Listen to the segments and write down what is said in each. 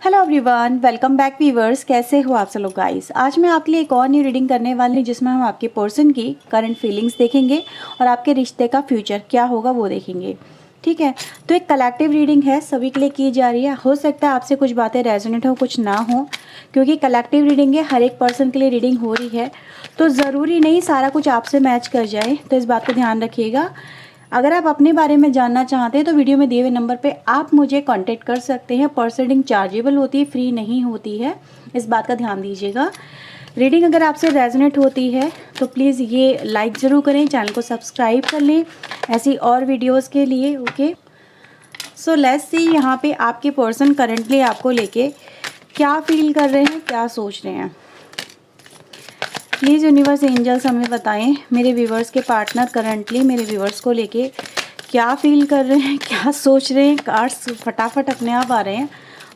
Hello everyone, welcome back viewers. कैसे हो आप सब लोग गाइस। आज मैं आपके लिए एक और न्यू रीडिंग करने वाली हूँ जिसमें हम आपके पर्सन की करंट फीलिंग्स देखेंगे और आपके रिश्ते का फ्यूचर क्या होगा वो देखेंगे। ठीक है, तो एक कलेक्टिव रीडिंग है, सभी के लिए की जा रही है। हो सकता है आपसे कुछ बातें रेजोनेट हो, कुछ ना हो, क्योंकि कलेक्टिव रीडिंग है, हर एक पर्सन के लिए रीडिंग हो रही है, तो ज़रूरी नहीं सारा कुछ आपसे मैच कर जाए, तो इस बात को ध्यान रखिएगा। अगर आप अपने बारे में जानना चाहते हैं तो वीडियो में दिए हुए नंबर पे आप मुझे कांटेक्ट कर सकते हैं। पर्सन रीडिंग चार्जेबल होती है, फ्री नहीं होती है, इस बात का ध्यान दीजिएगा। रीडिंग अगर आपसे रेजोनेट होती है तो प्लीज़ ये लाइक ज़रूर करें, चैनल को सब्सक्राइब कर लें ऐसी और वीडियोज़ के लिए। ओके, सो लेट्स सी यहाँ पे आपके पर्सन करंटली आपको लेके क्या फील कर रहे हैं, क्या सोच रहे हैं। प्लीज़ यूनिवर्स एंजल्स हमें बताएं मेरे व्यूवर्स के पार्टनर करंटली मेरे व्यूवर्स को लेके क्या फील कर रहे हैं, क्या सोच रहे हैं। कार्ड्स फटाफट अपने आप आ रहे हैं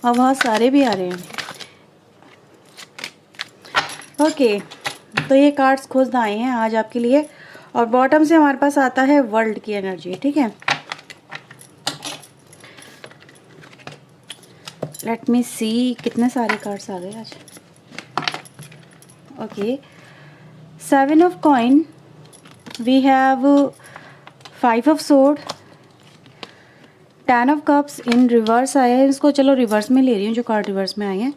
और बहुत सारे भी आ रहे हैं। ओके, तो ये कार्ड्स खुद आए हैं आज आपके लिए और बॉटम से हमारे पास आता है वर्ल्ड की एनर्जी। ठीक है, लेट मी सी कितने सारे कार्ड्स आ गए आज। Okay, 7 of coin, we have 5 of sword, 10 of cups in reverse आया है। इसको चलो रिवर्स में ले रही हूँ जो कार्ड रिवर्स में आए हैं।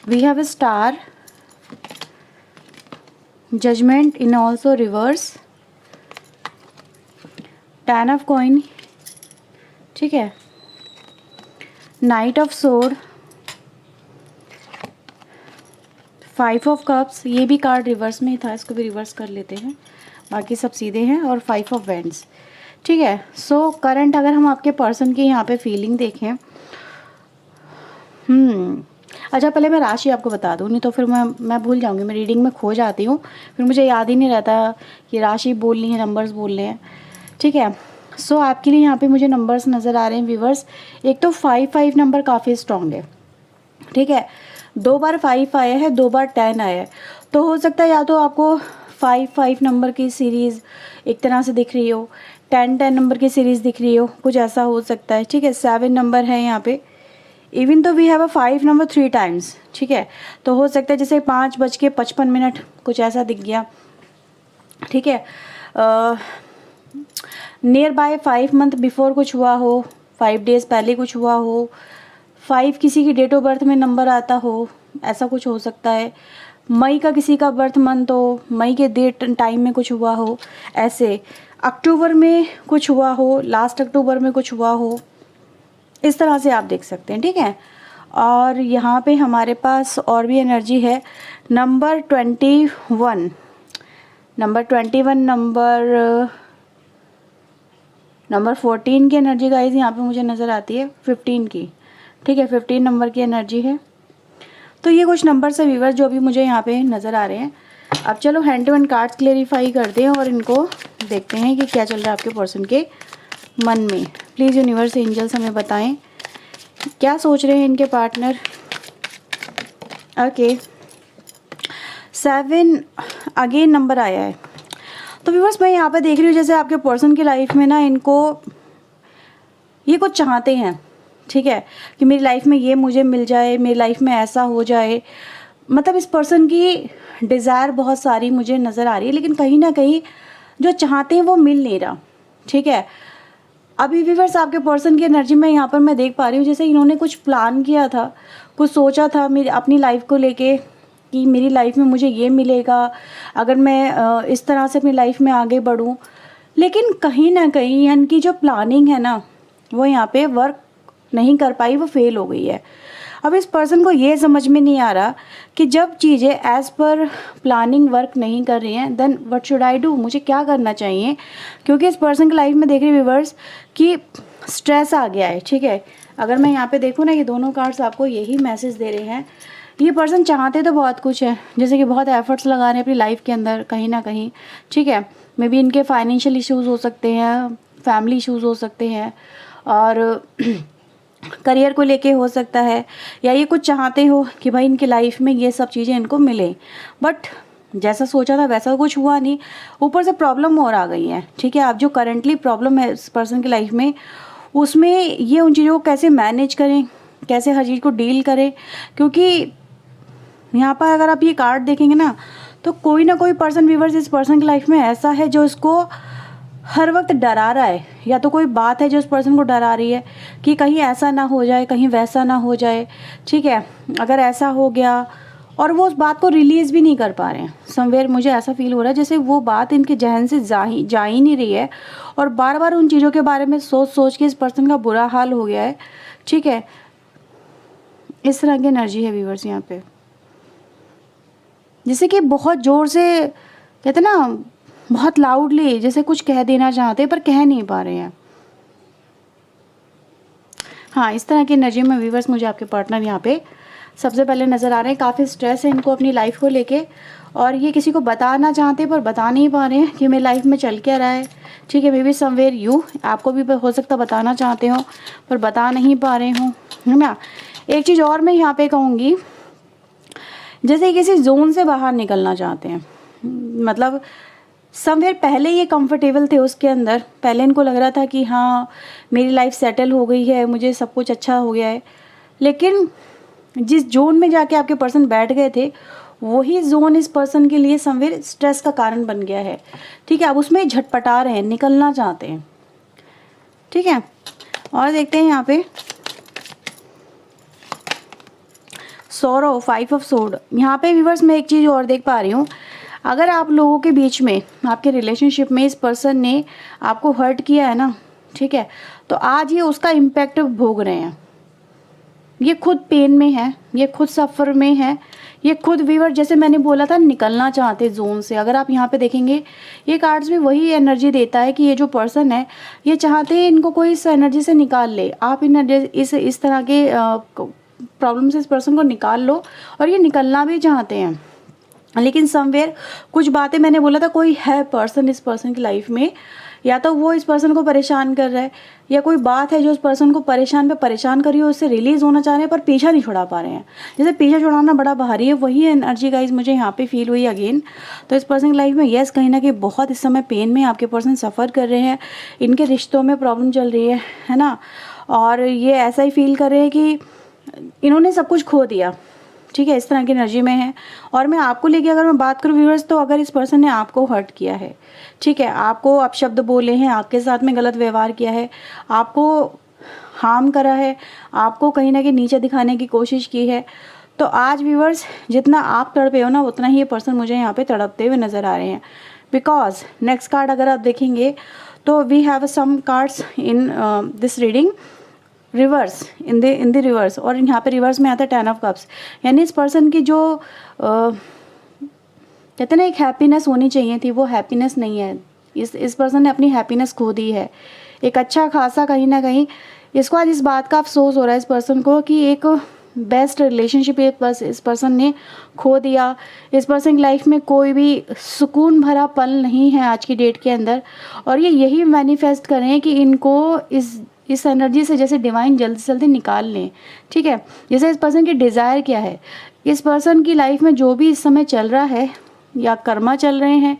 we have a star, judgment in also reverse, 10 of coin, ठीक है, knight of sword, 5 of cups, ये भी कार्ड रिवर्स में ही था, इसको भी रिवर्स कर लेते हैं, बाकी सब सीधे हैं, और 5 of wands। ठीक है, सो करंट अगर हम आपके पर्सन की यहाँ पे फीलिंग देखें, अच्छा पहले मैं राशि आपको बता दूँ, नहीं तो फिर मैं भूल जाऊँगी, मैं रीडिंग में खो जाती हूँ, फिर मुझे याद ही नहीं रहता कि राशि बोलनी है, नंबर्स बोलने हैं। ठीक है, सो आपके लिए यहाँ पे मुझे नंबर्स नज़र आ रहे हैं व्यूवर्स। एक तो 5 नंबर काफ़ी स्ट्रॉन्ग है। ठीक है, 2 बार 5 आया है, 2 बार 10 आया है, तो हो सकता है या तो आपको 5 नंबर की सीरीज़ एक तरह से दिख रही हो, 10 नंबर की सीरीज़ दिख रही हो, कुछ ऐसा हो सकता है। ठीक है, 7 नंबर है यहाँ पे, इवन तो we have a 5 number 3 times. ठीक है, तो हो सकता है जैसे 5:55 कुछ ऐसा दिख गया। ठीक है, नियर बाय 5 मंथ बिफोर कुछ हुआ हो, 5 डेज़ पहले कुछ हुआ हो, 5 किसी की डेट ऑफ बर्थ में नंबर आता हो, ऐसा कुछ हो सकता है। मई का किसी का बर्थ मंथ हो, मई के डेट टाइम में कुछ हुआ हो, ऐसे अक्टूबर में कुछ हुआ हो, लास्ट अक्टूबर में कुछ हुआ हो, इस तरह से आप देख सकते हैं। ठीक है, और यहाँ पे हमारे पास और भी एनर्जी है। नंबर 21, नंबर 14 की एनर्जी गाइस यहाँ पे मुझे नज़र आती है, 15 की। ठीक है, 15 नंबर की एनर्जी है। तो ये कुछ नंबर से व्यूअर्स जो भी मुझे यहाँ पे नज़र आ रहे हैं। अब चलो hand to hand cards clarify करते हैं और इनको देखते हैं कि क्या चल रहा है आपके पर्सन के मन में। प्लीज़ यूनिवर्स एंजल्स हमें बताएं क्या सोच रहे हैं इनके पार्टनर। ओके, 7 अगेन नंबर आया है। तो व्यूअर्स मैं यहाँ पे देख रही हूँ जैसे आपके पर्सन की लाइफ में ना इनको ये कुछ चाहते हैं। ठीक है, कि मेरी लाइफ में ये मुझे मिल जाए, मेरी लाइफ में ऐसा हो जाए, मतलब इस पर्सन की डिज़ायर बहुत सारी मुझे नज़र आ रही है, लेकिन कहीं ना कहीं जो चाहते हैं वो मिल नहीं रहा। ठीक है, अभी व्यूअर्स आपके पर्सन की एनर्जी में यहाँ पर मैं देख पा रही हूँ जैसे इन्होंने कुछ प्लान किया था, कुछ सोचा था मेरी अपनी लाइफ को लेके कि मेरी लाइफ में मुझे ये मिलेगा अगर मैं इस तरह से अपनी लाइफ में आगे बढ़ूँ, लेकिन कहीं ना कहीं इनकी जो प्लानिंग है ना वो यहाँ पे वर्क नहीं कर पाई, वो फेल हो गई है। अब इस पर्सन को ये समझ में नहीं आ रहा कि जब चीज़ें एज़ पर प्लानिंग वर्क नहीं कर रही हैं then what should I do, मुझे क्या करना चाहिए, क्योंकि इस पर्सन की लाइफ में देख रही व्यूअर्स कि स्ट्रेस आ गया है। ठीक है, अगर मैं यहाँ पे देखूँ ना, ये दोनों कार्ड्स आपको यही मैसेज दे रहे हैं। ये पर्सन चाहते तो बहुत कुछ है, जैसे कि बहुत एफर्ट्स लगा रहे हैं अपनी लाइफ के अंदर कहीं ना कहीं। ठीक है, मे बी इनके फाइनेंशियल इश्यूज़ हो सकते हैं, फैमिली इश्यूज़ हो सकते हैं, और करियर को लेके हो सकता है, या ये कुछ चाहते हो कि भाई इनकी लाइफ में ये सब चीज़ें इनको मिले, बट जैसा सोचा था वैसा कुछ हुआ नहीं, ऊपर से प्रॉब्लम और आ गई है। ठीक है, अब जो करंटली प्रॉब्लम है इस पर्सन की लाइफ में, उसमें ये उन चीज़ों को कैसे मैनेज करें, कैसे हर चीज़ को डील करें, क्योंकि यहाँ पर अगर आप ये कार्ड देखेंगे ना तो कोई ना कोई पर्सन व्यूअर्स इस पर्सन की लाइफ में ऐसा है जो इसको हर वक्त डरा रहा है, या तो कोई बात है जो उस पर्सन को डरा रही है कि कहीं ऐसा ना हो जाए, कहीं वैसा ना हो जाए, ठीक है, अगर ऐसा हो गया, और वो उस बात को रिलीज़ भी नहीं कर पा रहे हैं। समवेयर मुझे ऐसा फील हो रहा है जैसे वो बात इनके जहन से जा ही नहीं रही है, और बार बार उन चीज़ों के बारे में सोच सोच के इस पर्सन का बुरा हाल हो गया है, ठीक है। इस तरह की एनर्जी है व्यूअर्स यहाँ पे, जैसे कि बहुत ज़ोर से कहते ना, बहुत लाउडली जैसे कुछ कह देना चाहते हैं पर कह नहीं पा रहे हैं। हाँ, इस तरह की एनर्जी में व्यूअर्स मुझे आपके पार्टनर यहाँ पे सबसे पहले नज़र आ रहे हैं। काफ़ी स्ट्रेस है इनको अपनी लाइफ को लेके, और ये किसी को बताना चाहते हैं पर बता नहीं पा रहे हैं कि मेरी लाइफ में चल क्या रहा है, ठीक है। मे बी समवेयर यू, आपको भी हो सकता बताना चाहते हो पर बता नहीं पा रहे हो, है ना। एक चीज़ और मैं यहाँ पे कहूँगी, जैसे किसी जोन से बाहर निकलना चाहते हैं, मतलब समवेयर पहले ये कंफर्टेबल थे उसके अंदर, पहले इनको लग रहा था कि हाँ मेरी लाइफ सेटल हो गई है, मुझे सब कुछ अच्छा हो गया है, लेकिन जिस जोन में जाके आपके पर्सन बैठ गए थे वही जोन इस पर्सन के लिए समवेयर स्ट्रेस का कारण बन गया है, ठीक है। अब उसमें झटपटा रहे हैं, निकलना चाहते हैं, ठीक है। और देखते हैं यहाँ पे सॉरो, 5 ऑफ सोर्ड। यहाँ पे व्यूअर्स मैं एक चीज़ और देख पा रही हूँ, अगर आप लोगों के बीच में, आपके रिलेशनशिप में इस पर्सन ने आपको हर्ट किया है ना, ठीक है, तो आज ये उसका इम्पैक्ट भोग रहे हैं। ये खुद पेन में है, ये खुद सफ़र में है, ये खुद व्यूअर जैसे मैंने बोला था निकलना चाहते जोन से। अगर आप यहाँ पे देखेंगे ये कार्ड्स भी वही एनर्जी देता है कि ये जो पर्सन है ये चाहते हैं इनको कोई इस एनर्जी से निकाल ले। आप इस तरह के प्रॉब्लम से इस पर्सन को निकाल लो, और ये निकलना भी चाहते हैं, लेकिन समवेयर कुछ बातें मैंने बोला था, कोई है पर्सन इस पर्सन की लाइफ में, या तो वो इस पर्सन को परेशान कर रहा है, या कोई बात है जो उस पर्सन को परेशान कर रही है, उससे रिलीज़ होना चाह रहे हैं पर पीछा नहीं छुड़ा पा रहे हैं। जैसे पीछा छुड़ाना बड़ा भारी है, वही एनर्जी गाइस मुझे यहाँ पे फील हुई अगेन। तो इस पर्सन की लाइफ में यस कहीं ना कहीं बहुत इस समय पेन में आपके पर्सन सफ़र कर रहे हैं, इनके रिश्तों में प्रॉब्लम चल रही है ना, और ये ऐसा ही फील कर रहे हैं कि इन्होंने सब कुछ खो दिया, ठीक है, इस तरह की एनर्जी में है। और मैं आपको लेके अगर मैं बात करूँ व्यूअर्स, तो अगर इस पर्सन ने आपको हर्ट किया है, ठीक है, आपको अपशब्द बोले हैं, आपके साथ में गलत व्यवहार किया है, आपको हार्म करा है, आपको कहीं ना कहीं नीचे दिखाने की कोशिश की है, तो आज व्यूअर्स जितना आप तड़पे हो ना उतना ही ये पर्सन मुझे यहाँ पे तड़पते हुए नज़र आ रहे हैं। बिकॉज नेक्स्ट कार्ड अगर आप देखेंगे तो we have some cards in this reading reverse, in the reverse, और यहाँ पे रिवर्स में आता है 10 ऑफ कप्स। यानी इस पर्सन की जो कहते हैं ना एक हैप्पीनेस होनी चाहिए थी, वो हैप्पीनेस नहीं है। इस पर्सन ने अपनी हैप्पीनेस खो दी है। एक अच्छा खासा कहीं ना कहीं इसको आज इस बात का अफसोस हो रहा है इस पर्सन को कि एक बेस्ट रिलेशनशिप इस पर्सन ने खो दिया। इस पर्सन की लाइफ में कोई भी सुकून भरा पल नहीं है आज की डेट के अंदर, और ये यही मैनिफेस्ट कर रहे हैं कि इनको इस एनर्जी से जैसे डिवाइन जल्दी से जल्दी निकाल लें, ठीक है। जैसे इस पर्सन की डिज़ायर क्या है, इस पर्सन की लाइफ में जो भी इस समय चल रहा है, या कर्मा चल रहे हैं,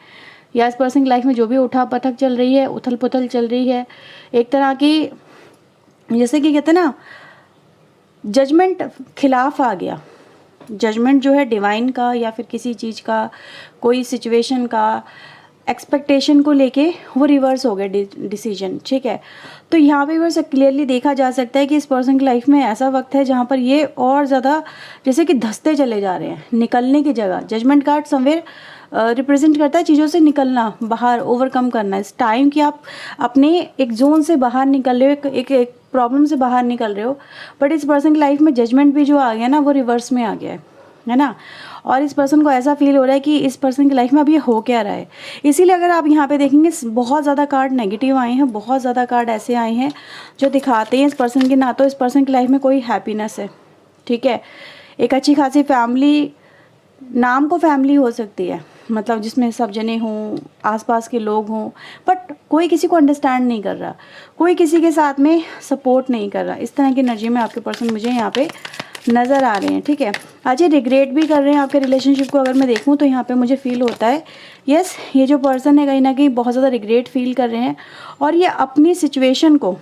या इस पर्सन की लाइफ में जो भी उठा पटक चल रही है, उथल पुथल चल रही है, एक तरह की जैसे कि कहते हैं ना जजमेंट खिलाफ आ गया। जजमेंट जो है डिवाइन का या फिर किसी चीज़ का, कोई सिचुएशन का, एक्सपेक्टेशन को लेके वो रिवर्स हो गया डिसीजन, ठीक है। तो यहाँ पे बस क्लियरली देखा जा सकता है कि इस पर्सन की लाइफ में ऐसा वक्त है जहाँ पर ये और ज़्यादा जैसे कि धंसते चले जा रहे हैं, निकलने की जगह। जजमेंट कार्ड समवेयर रिप्रेजेंट करता है चीज़ों से निकलना, बाहर ओवरकम करना। इस टाइम कि आप अपने एक जोन से बाहर निकल रहे हो, एक प्रॉब्लम से बाहर निकल रहे हो, बट इस पर्सन की लाइफ में जजमेंट भी जो आ गया ना वो रिवर्स में आ गया है ना। और इस पर्सन को ऐसा फील हो रहा है कि इस पर्सन की लाइफ में अब ये हो क्या रहा है। इसीलिए अगर आप यहाँ पे देखेंगे बहुत ज़्यादा कार्ड नेगेटिव आए हैं, बहुत ज़्यादा कार्ड ऐसे आए हैं जो दिखाते हैं इस पर्सन की ना तो इस पर्सन की लाइफ में कोई हैप्पीनेस है, ठीक है। एक अच्छी खासी फैमिली, नाम को फैमिली हो सकती है, मतलब जिसमें सब जने हों, आसपास के लोग हों, बट कोई किसी को अंडरस्टैंड नहीं कर रहा, कोई किसी के साथ में सपोर्ट नहीं कर रहा। इस तरह की एनर्जी में आपके पर्सन मुझे यहाँ पे नज़र आ रहे हैं, ठीक है। आज ये रिग्रेट भी कर रहे हैं आपके रिलेशनशिप को। अगर मैं देखूँ तो यहाँ पे मुझे फील होता है यस ये जो पर्सन है कहीं ना कहीं बहुत ज़्यादा रिग्रेट फील कर रहे हैं, और ये अपनी सिचुएशन को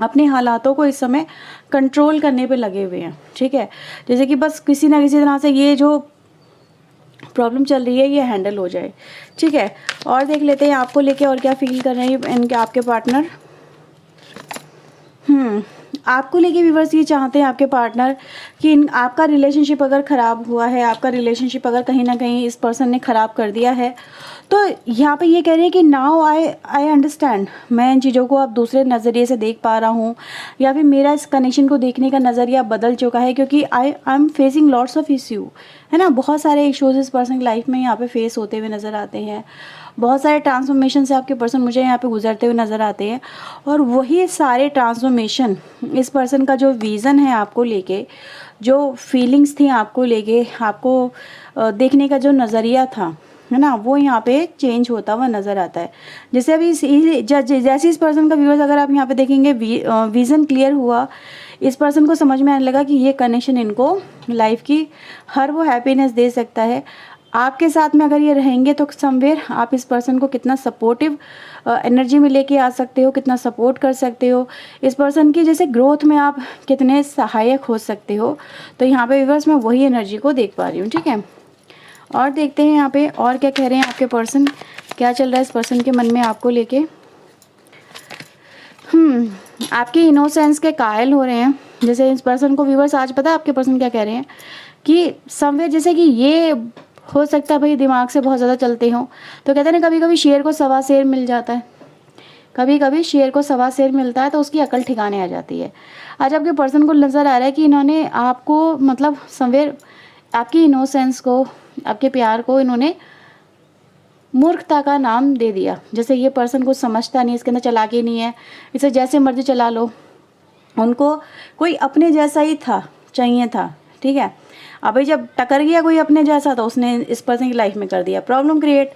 अपने हालातों को इस समय कंट्रोल करने पे लगे हुए हैं, ठीक है। जैसे कि बस किसी ना किसी तरह से ये जो प्रॉब्लम चल रही है ये हैंडल हो जाए, ठीक है। और देख लेते हैं आपको लेके और क्या फील कर रहे हैं इनके आपके पार्टनर। आपको लेके व्यूअर्स ये चाहते हैं आपके पार्टनर कि आपका रिलेशनशिप अगर ख़राब हुआ है, आपका रिलेशनशिप अगर कहीं ना कहीं इस पर्सन ने ख़राब कर दिया है, तो यहाँ पे ये कह रहे हैं कि नाउ आई अंडरस्टैंड, मैं इन चीज़ों को अब दूसरे नज़रिए से देख पा रहा हूँ, या फिर मेरा इस कनेक्शन को देखने का नज़रिया बदल चुका है, क्योंकि I am facing lots of issue, है ना। बहुत सारे इश्यूज इस पर्सन की लाइफ में यहाँ पे फेस होते हुए नज़र आते हैं। बहुत सारे ट्रांसफॉर्मेशन से आपके पर्सन मुझे यहाँ पे गुजरते हुए नज़र आते हैं। और वही सारे ट्रांसफॉर्मेशन, इस पर्सन का जो विज़न है आपको लेके, जो फीलिंग्स थी आपको लेके, आपको देखने का जो नज़रिया था, है ना, वो यहाँ पे चेंज होता हुआ नज़र आता है। जैसे अभी जैसे इस पर्सन का व्यूअर्स अगर आप यहाँ पे देखेंगे, विज़न क्लियर हुआ, इस पर्सन को समझ में आने लगा कि ये कनेक्शन इनको लाइफ की हर वो हैप्पीनेस दे सकता है। आपके साथ में अगर ये रहेंगे तो समवेयर आप इस पर्सन को कितना सपोर्टिव एनर्जी में लेके आ सकते हो, कितना सपोर्ट कर सकते हो, इस पर्सन की जैसे ग्रोथ में आप कितने सहायक हो सकते हो। तो यहाँ पे व्यूअर्स मैं वही एनर्जी को देख पा रही हूँ, ठीक है। और देखते हैं यहाँ पे और क्या कह रहे हैं आपके पर्सन, क्या चल रहा है इस पर्सन के मन में आपको लेके। आपके इनोसेंस के कायल हो रहे हैं। जैसे इस पर्सन को व्यूअर्स आज पता है आपके पर्सन क्या कह रहे हैं कि समवेयर जैसे कि ये हो सकता है भाई दिमाग से बहुत ज़्यादा चलते हो, तो कहते हैं ना कभी कभी शेर को सवा शेर मिल जाता है, कभी कभी शेर को सवा शेर मिलता है तो उसकी अकल ठिकाने आ जाती है। आज आपके पर्सन को नज़र आ रहा है कि इन्होंने आपको मतलब समवेयर आपकी इनोसेंस को, आपके प्यार को इन्होंने मूर्खता का नाम दे दिया। जैसे ये पर्सन कुछ समझता नहीं, इसके अंदर चालाकी नहीं है, इसे जैसे मर्जी चला लो। उनको कोई अपने जैसा ही था चाहिए था, ठीक है। अभी जब टकर गया कोई अपने जैसा तो उसने इस पर्सन की लाइफ में कर दिया प्रॉब्लम क्रिएट,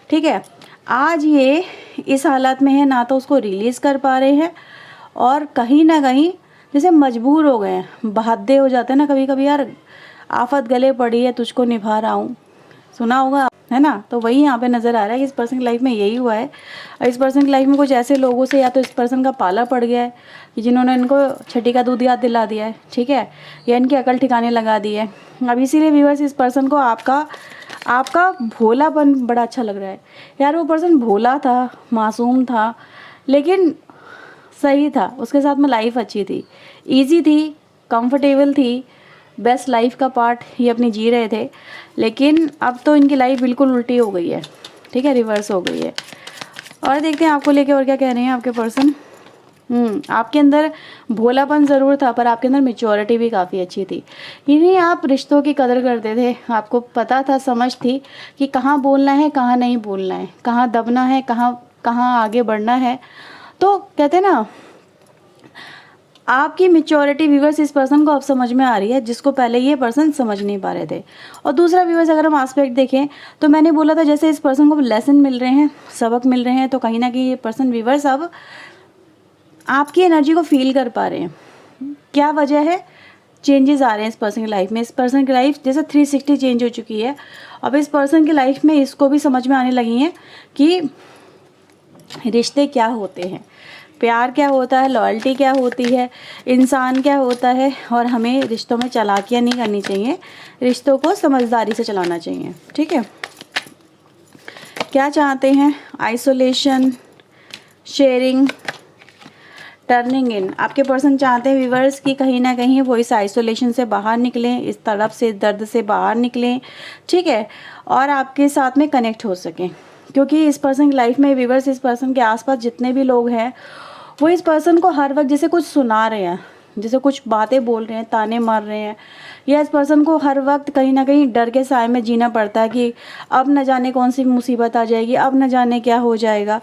ठीक है। आज ये इस हालत में है, ना तो उसको रिलीज़ कर पा रहे हैं और कहीं ना कहीं जैसे मजबूर हो गए हैं, बहादे हो जाते हैं ना कभी कभी, यार आफत गले पड़ी है तुझको निभा रहा हूँ, सुना होगा, है ना। तो वही यहाँ पे नज़र आ रहा है कि इस पर्सन की लाइफ में यही हुआ है। और इस पर्सन की लाइफ में कुछ ऐसे लोगों से या तो इस पर्सन का पाला पड़ गया है कि जिन्होंने इनको छठी का दूध याद दिला दिया है, ठीक है, या इनकी अकल ठिकाने लगा दी है। अब इसीलिए व्यूअर्स इस पर्सन को आपका भोलापन बड़ा अच्छा लग रहा है। यार वो पर्सन भोला था, मासूम था, लेकिन सही था, उसके साथ में लाइफ अच्छी थी, ईजी थी, कंफर्टेबल थी, बेस्ट लाइफ का पार्ट ये अपनी जी रहे थे। लेकिन अब तो इनकी लाइफ बिल्कुल उल्टी हो गई है, ठीक है, रिवर्स हो गई है। और देखते हैं आपको लेके और क्या कह रहे हैं आपके पर्सन। आपके अंदर भोलापन ज़रूर था पर आपके अंदर मैच्योरिटी भी काफ़ी अच्छी थी। इन्हीं आप रिश्तों की कदर करते थे, आपको पता था, समझ थी कि कहाँ बोलना है, कहाँ नहीं बोलना है, कहाँ दबना है, कहाँ आगे बढ़ना है। तो कहते हैं ना आपकी मैच्योरिटी व्यूअर्स इस पर्सन को अब समझ में आ रही है, जिसको पहले ये पर्सन समझ नहीं पा रहे थे। और दूसरा व्यूअर्स अगर हम एस्पेक्ट देखें तो मैंने बोला था जैसे इस पर्सन को लेसन मिल रहे हैं, सबक मिल रहे हैं, तो कहीं ना कहीं ये पर्सन व्यूअर्स अब आपकी एनर्जी को फील कर पा रहे हैं। क्या वजह है, चेंजेस आ रहे हैं इस पर्सन की लाइफ में। इस पर्सन की लाइफ जैसे 360 चेंज हो चुकी है। अब इस पर्सन की लाइफ में इसको भी समझ में आने लगी है कि रिश्ते क्या होते हैं, प्यार क्या होता है, लॉयल्टी क्या होती है, इंसान क्या होता है, और हमें रिश्तों में चालाकियाँ नहीं करनी चाहिए, रिश्तों को समझदारी से चलाना चाहिए, ठीक है। क्या चाहते हैं, आइसोलेशन, शेयरिंग, टर्निंग इन। आपके पर्सन चाहते हैं व्यूअर्स कि कहीं ना कहीं वो इस आइसोलेशन से बाहर निकलें, इस तड़प से, दर्द से बाहर निकलें, ठीक है, और आपके साथ में कनेक्ट हो सकें। क्योंकि इस पर्सन की लाइफ में व्यूअर्स इस पर्सन के आसपास जितने भी लोग हैं वो इस पर्सन को हर वक्त जैसे कुछ सुना रहे हैं, जैसे कुछ बातें बोल रहे हैं, ताने मार रहे हैं, या इस पर्सन को हर वक्त कहीं ना कहीं डर के साए में जीना पड़ता है कि अब न जाने कौन सी मुसीबत आ जाएगी, अब न जाने क्या हो जाएगा।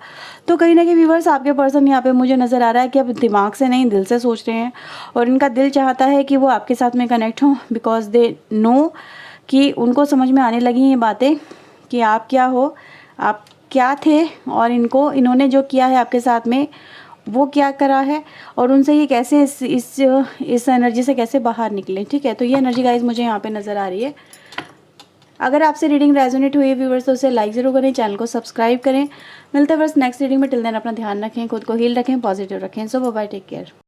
तो कहीं ना कहीं व्यूअर्स आपके पर्सन यहाँ पे मुझे नज़र आ रहा है कि अब दिमाग से नहीं दिल से सोच रहे हैं, और इनका दिल चाहता है कि वो आपके साथ में कनेक्ट हों, बिकॉज दे नो कि उनको समझ में आने लगी ये बातें कि आप क्या हो, आप क्या थे, और इन्होंने जो किया है आपके साथ में वो क्या करा है, और उनसे ये कैसे इस एनर्जी से कैसे बाहर निकले, ठीक है। तो ये एनर्जी गाइज मुझे यहाँ पे नज़र आ रही है। अगर आपसे रीडिंग रेजोनेट हुई है व्यूअर्स तो उसे लाइक ज़रूर करें, चैनल को सब्सक्राइब करें। मिलते हैं बस नेक्स्ट रीडिंग में। टिल देन अपना ध्यान रखें, खुद को हील रखें, पॉजिटिव रखें। सो बाय, टेक केयर।